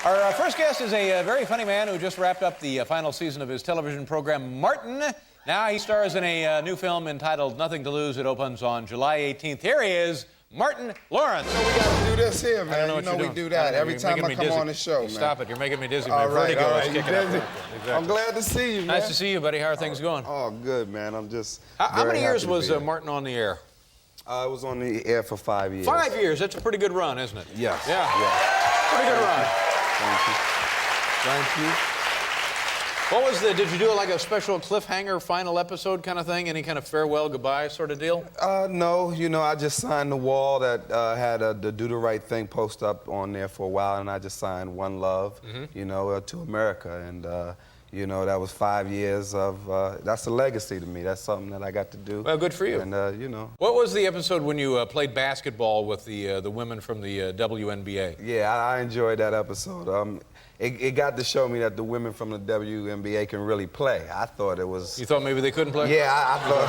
Our first guest is a very funny man who just wrapped up the final season of his television program, Martin. Now he stars in a new film entitled Nothing to Lose. It opens on July 18th. Here he is, Martin Lawrence. So we got to do this here, man. I don't know what we do that every time I come on the show, man. Stop it. You're making me dizzy. All My right, vertigo all is right. kicking up. Exactly. I'm glad to see you, man. Nice to see you, buddy. How are things going? Oh, good, man. I'm just How many years happy to was be here. Martin on the air? I was on the air for 5 years. 5 years. That's a pretty good run, isn't it? Yes. Yeah. Yeah. Pretty good run. Thank you. Thank you. What was did you do like a special cliffhanger final episode kind of thing? Any kind of farewell, goodbye sort of deal? No, you know, I just signed the wall that had the Do the Right Thing post up on there for a while, and I just signed One Love, you know, to America. And, you know, that was 5 years of, that's a legacy to me. That's something that I got to do. Well, good for you. And, you know. What was the episode when you played basketball with the women from the WNBA? Yeah, I enjoyed that episode. It got to show me that the women from the WNBA can really play. I thought it was... You thought maybe they couldn't play? Yeah, I thought...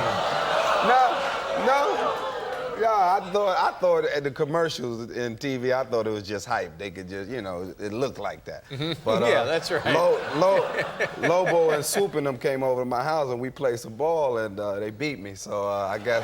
No. Yeah, I thought at the commercials in TV, I thought it was just hype. They could just, you know, it looked like that. But, yeah, that's right. Lobo and Swoop and them came over to my house and we played some ball and they beat me. So I got...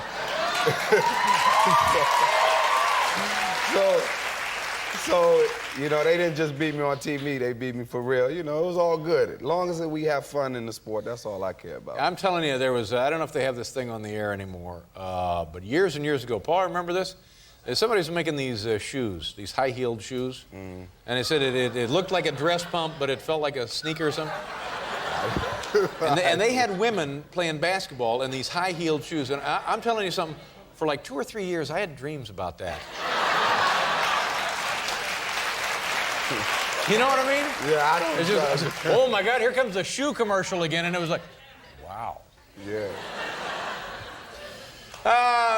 So, you know, they didn't just beat me on TV, they beat me for real. You know, it was all good. As long as we have fun in the sport, that's all I care about. I'm telling you, there was, I don't know if they have this thing on the air anymore, but years and years ago, Paul, remember this? Somebody was making these shoes, these high-heeled shoes, and they said it looked like a dress pump, but it felt like a sneaker or something. and they had women playing basketball in these high-heeled shoes, and I'm telling you something, for like 2 or 3 years, I had dreams about that. You know what I mean? Yeah, I don't know. Oh my God, here comes the shoe commercial again, and it was like, wow. Yeah.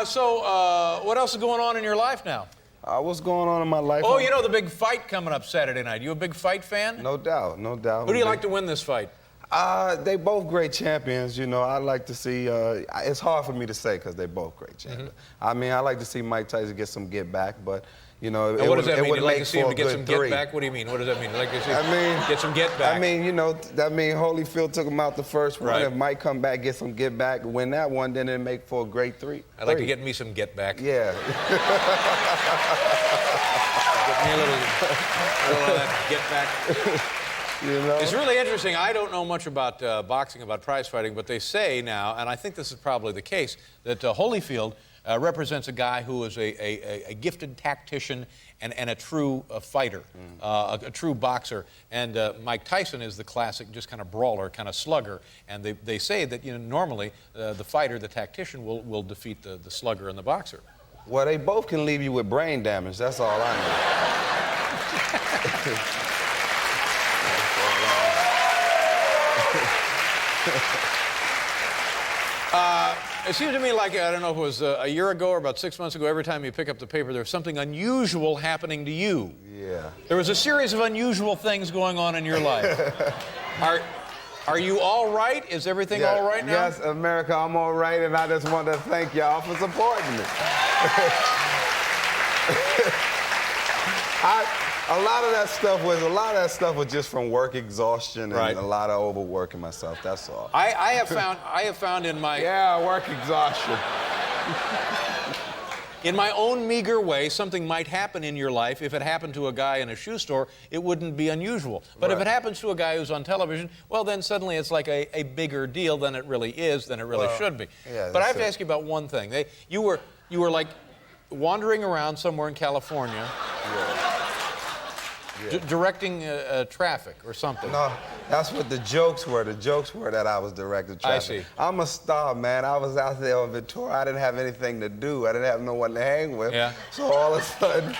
So what else is going on in your life now? What's going on in my life? Oh, you know the big fight coming up Saturday night. You a big fight fan? No doubt, no doubt. Who do you like to win this fight? They both great champions, you know. I like to see, it's hard for me to say because they're both great champions. I mean, I like to see Mike Tyson get some get back, but, you know, what does that mean? would You like make to see him for to get a some good get back? What do you mean? What does that mean? You like to see get some get back? I mean, you know, that means Holyfield took him out the first one. Right. If Mike come back, get some get back, win that one, then it'd make for a great three. I'd like to get me some get back. Yeah. Get me a little of that get back. You know? It's really interesting. I don't know much about boxing, about prize fighting, but they say now, and I think this is probably the case, that Holyfield represents a guy who is a gifted tactician and a true fighter, a true boxer. And Mike Tyson is the classic, just kind of brawler, kind of slugger. And they say that, you know, normally the fighter, the tactician, will defeat the slugger and the boxer. Well, they both can leave you with brain damage. That's all I know. It seems to me like, I don't know if it was a year ago or about 6 months ago, every time you pick up the paper, there's something unusual happening to you. Yeah. There was a series of unusual things going on in your life. Are you all right? Is everything all right now? Yes, America, I'm all right, and I just want to thank y'all for supporting me. A lot of that stuff was just from work exhaustion and a lot of overworking myself. That's all. I have found in my work exhaustion. In my own meager way, something might happen in your life. If it happened to a guy in a shoe store, it wouldn't be unusual. But if it happens to a guy who's on television, well, then suddenly it's like a bigger deal than it really is, than it really should be. Yeah, but I have to ask you about one thing. You were like wandering around somewhere in California. Directing traffic or something. No, that's what the jokes were. The jokes were that I was directing traffic. I see. I'm a star, man. I was out there on Victoria. I didn't have anything to do. I didn't have no one to hang with. Yeah. So all of a sudden,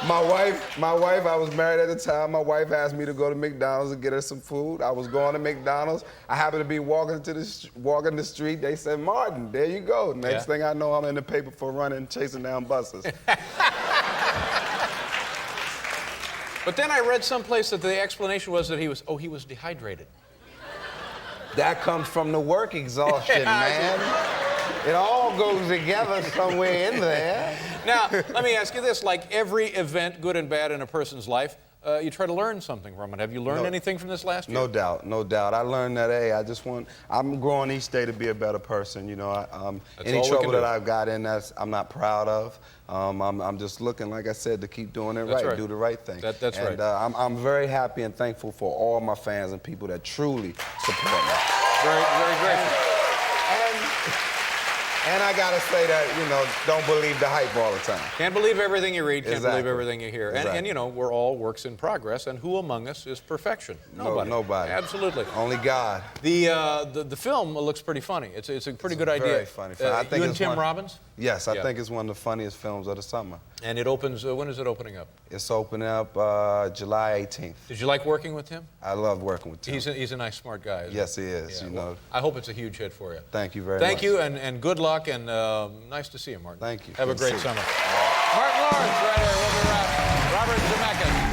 my wife, I was married at the time. My wife asked me to go to McDonald's and get her some food. I was going to McDonald's. I happened to be walking the street. They said, "Martin, there you go." Next thing I know, I'm in the paper for running, chasing down buses. But then I read someplace that the explanation was that he was dehydrated. That comes from the work exhaustion, man. It all goes together somewhere in there. Now, let me ask you this. Like every event, good and bad, in a person's life, you try to learn something from it. Have you learned anything from this last year? No doubt, no doubt. I learned that, hey, I'm growing each day to be a better person. You know, any trouble that I've got in, I'm not proud of. I'm just looking, like I said, to keep doing it right, do the right thing. That's right. And I'm very happy and thankful for all my fans and people that truly support me. Very, very grateful. And I gotta say that, you know, don't believe the hype all the time. Can't believe everything you read, can't believe everything you hear. Exactly. And, you know, we're all works in progress, and who among us is perfection? Nobody. Nobody. Absolutely. Only God. The film looks pretty funny. It's a pretty good idea. Very funny. I think you and Tim Robbins? Yes, I think it's one of the funniest films of the summer. And it opens, when is it opening up? It's opening up July 18th. Did you like working with Tim? I love working with Tim. He's a nice, smart guy. Yes, he is. Yeah, you know. I hope it's a huge hit for you. Thank you very much. Thank you, and good luck, and nice to see you, Martin. Thank you. Have a great summer. Martin Lawrence, right here. We'll be right. Robert Zemeckis.